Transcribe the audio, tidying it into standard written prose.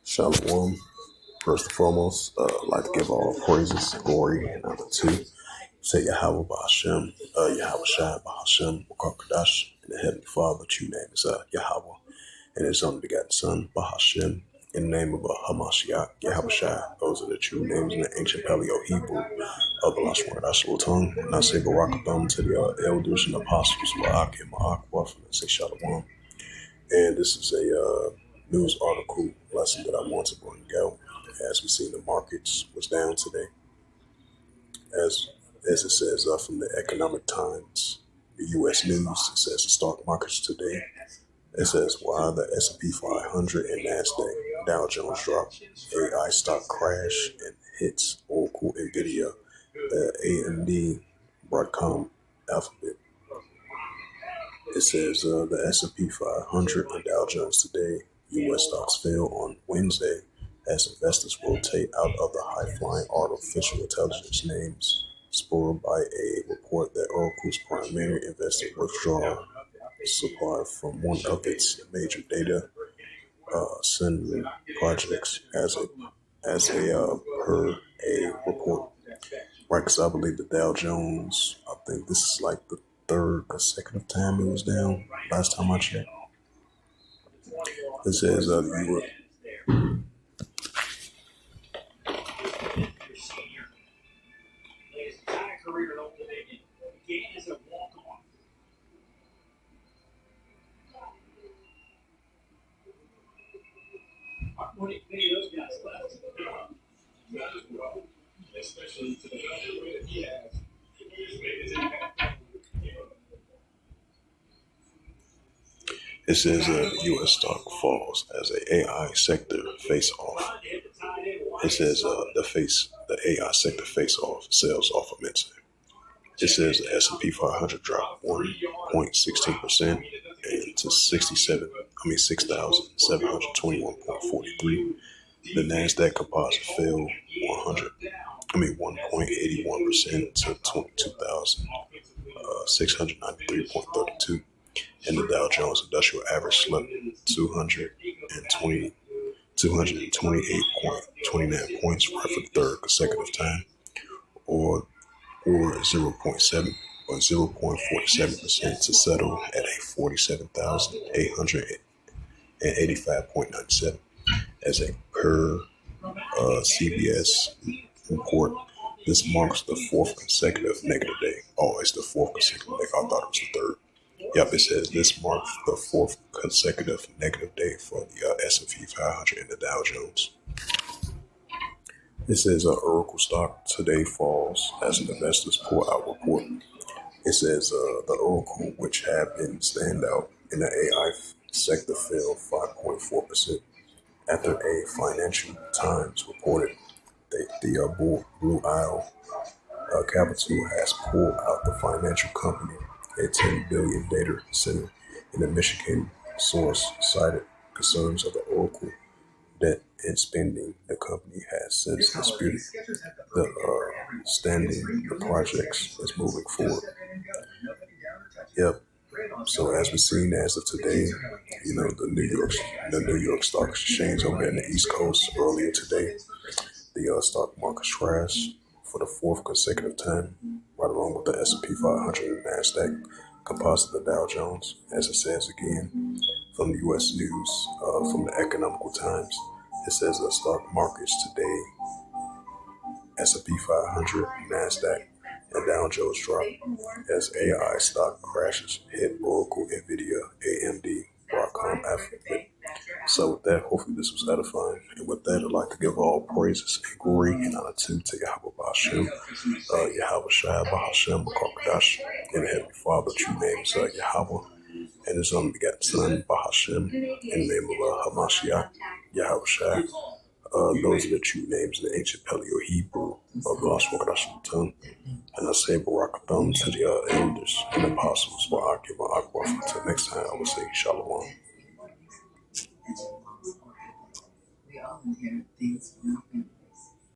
Shalom. First and foremost, I'd like to give all praises, glory, and honor to say Yahweh Ba'Hashem, Yahweh Shai Ba'Hashem, Makakadash, and the Heavenly Father, true name is Yahweh, and His only begotten Son, Ba'Hashem, in the name of Hamashiach, Yahweh Shai. Those are the true names in the ancient Paleo Hebrew of the Lashon Kodash tongue. And I say Barakatham to the elders and apostles, Wa'akim, Ma'akwaf, and I say Shalom. And this is a news article lesson that I want to bring out. As we see, the markets was down today. As it says from the Economic Times, the U.S. News, it says the stock markets today. It says why the S&P 500 and Nasdaq, Dow Jones drop, AI stock crash and hits Oracle, Nvidia, AMD, Broadcom, Alphabet. It says the S&P 500 and Dow Jones today. U.S. stocks fell on Wednesday as investors rotate out of the high-flying artificial intelligence names, spurred by a report that Oracle's primary investor withdrew supply from one of its major data center projects as per a report. Right, because I believe the Dow Jones, I think this is like the third consecutive time it was down. Last time I checked, it says the U.S. stock falls as the AI sector face off. It says the AI sector face off sells off immensely. It says the S&P 500 dropped 1.16% and to 6,721.43. The Nasdaq composite fell 1.81% to 22,693.32. And the Dow Jones Industrial Average slipped 228.29 points right for the third consecutive time, or 0.47% to settle at a 47,885.97. As a per CBS report, this marks the fourth consecutive negative day. Oh, it's the fourth consecutive day. I thought it was the third. Yep, it says this marks the fourth consecutive negative day for the S&P 500 and the Dow Jones. It says Oracle stock today falls as investors pull out report. It says the Oracle, which had been standout in the AI sector, fell 5.4% after a Financial Times reported that the Blue Isle Capital has pulled out the financial company. A $10 billion data center in the Michigan source cited concerns of the Oracle debt and spending. The company has since disputed the standing the projects is moving forward. Yep. So as we've seen as of today, the New York Stock Exchange over in the East Coast earlier today, the stock market crashed for the fourth consecutive time, right along with the S&P 500 and Nasdaq composite of the Dow Jones. As it says again from the U.S. News, from the Economical Times, it says the stock markets today, S&P 500, Nasdaq, and Dow Jones drop as AI stock crashes hit Oracle, Nvidia, AMD, Broadcom, Alphabet. So with that, hopefully this was edifying. And with that, I'd like to give all praises and glory and honor to Yahweh Ba'Hashem, Yahweh Shai Ba'Hashem, Makakadash, and the Heavenly Father, true name is Yahweh, and His only begotten Son, Ba'Hashem, in the name of Hamashiach, Yahweh Shai. Those are the true names in the ancient Paleo Hebrew of the Lashon Kodash tongue. And I say Barakatham to the elders and apostles, Wa'akim, Ma'akwaf. Until next time, I will say Shalom. We all inherit things from